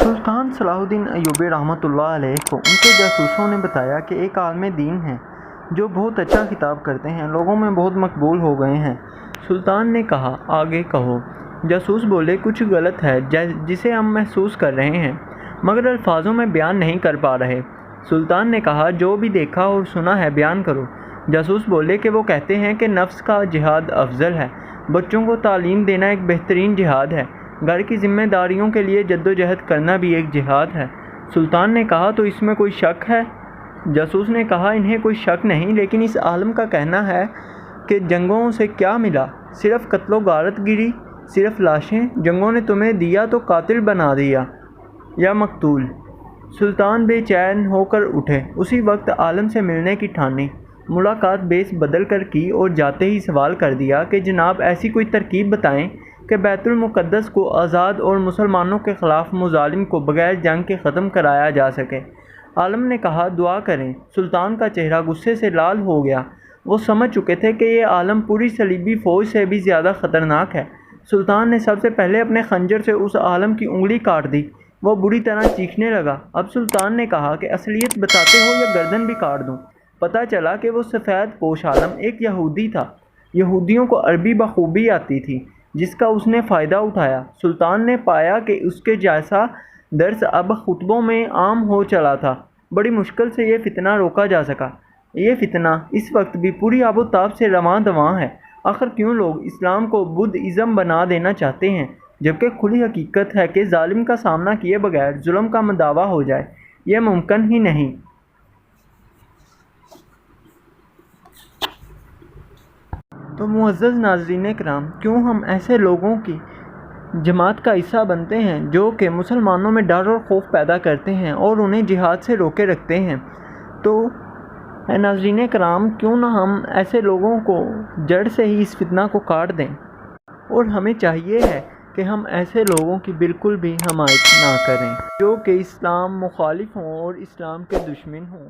سلطان صلاح الدین ایوبی رحمۃ اللہ علیہ کو ان کے جاسوسوں نے بتایا کہ ایک عالم دین ہے جو بہت اچھا خطاب کرتے ہیں، لوگوں میں بہت مقبول ہو گئے ہیں۔ سلطان نے کہا، آگے کہو۔ جاسوس بولے، کچھ غلط ہے جسے ہم محسوس کر رہے ہیں مگر الفاظوں میں بیان نہیں کر پا رہے۔ سلطان نے کہا، جو بھی دیکھا اور سنا ہے بیان کرو۔ جاسوس بولے کہ وہ کہتے ہیں کہ نفس کا جہاد افضل ہے، بچوں کو تعلیم دینا ایک بہترین جہاد ہے، گھر کی ذمہ داریوں کے لیے جدوجہد کرنا بھی ایک جہاد ہے۔ سلطان نے کہا، تو اس میں کوئی شک ہے؟ جاسوس نے کہا، انہیں کوئی شک نہیں، لیکن اس عالم کا کہنا ہے کہ جنگوں سے کیا ملا؟ صرف قتل و غارت گری، صرف لاشیں۔ جنگوں نے تمہیں دیا تو قاتل بنا دیا یا مقتول۔ سلطان بے چین ہو کر اٹھے، اسی وقت عالم سے ملنے کی ٹھانی۔ ملاقات بیس بدل کر کی اور جاتے ہی سوال کر دیا کہ جناب ایسی کوئی ترکیب بتائیں کہ بیت المقدس کو آزاد اور مسلمانوں کے خلاف مظالم کو بغیر جنگ کے ختم کرایا جا سکے۔ عالم نے کہا، دعا کریں۔ سلطان کا چہرہ غصے سے لال ہو گیا، وہ سمجھ چکے تھے کہ یہ عالم پوری صلیبی فوج سے بھی زیادہ خطرناک ہے۔ سلطان نے سب سے پہلے اپنے خنجر سے اس عالم کی انگلی کاٹ دی، وہ بری طرح چیخنے لگا۔ اب سلطان نے کہا کہ اصلیت بتاتے ہو یا گردن بھی کاٹ دوں؟ پتہ چلا کہ وہ سفید پوش عالم ایک یہودی تھا۔ یہودیوں کو عربی بخوبی آتی تھی، جس کا اس نے فائدہ اٹھایا۔ سلطان نے پایا کہ اس کے جیسا درس اب خطبوں میں عام ہو چلا تھا۔ بڑی مشکل سے یہ فتنہ روکا جا سکا۔ یہ فتنہ اس وقت بھی پوری آب و تاب سے رواں دواں ہے۔ آخر کیوں لوگ اسلام کو بدھ ازم بنا دینا چاہتے ہیں، جبکہ کھلی حقیقت ہے کہ ظالم کا سامنا کیے بغیر ظلم کا مداوع ہو جائے، یہ ممکن ہی نہیں۔ تو معزز ناظرین کرام، کیوں ہم ایسے لوگوں کی جماعت کا حصہ بنتے ہیں جو کہ مسلمانوں میں ڈر اور خوف پیدا کرتے ہیں اور انہیں جہاد سے روکے رکھتے ہیں؟ تو اے ناظرین کرام، کیوں نہ ہم ایسے لوگوں کو جڑ سے ہی اس فتنہ کو کاٹ دیں؟ اور ہمیں چاہیے ہے کہ ہم ایسے لوگوں کی بالکل بھی حمایت نہ کریں جو کہ اسلام مخالف ہوں اور اسلام کے دشمن ہوں۔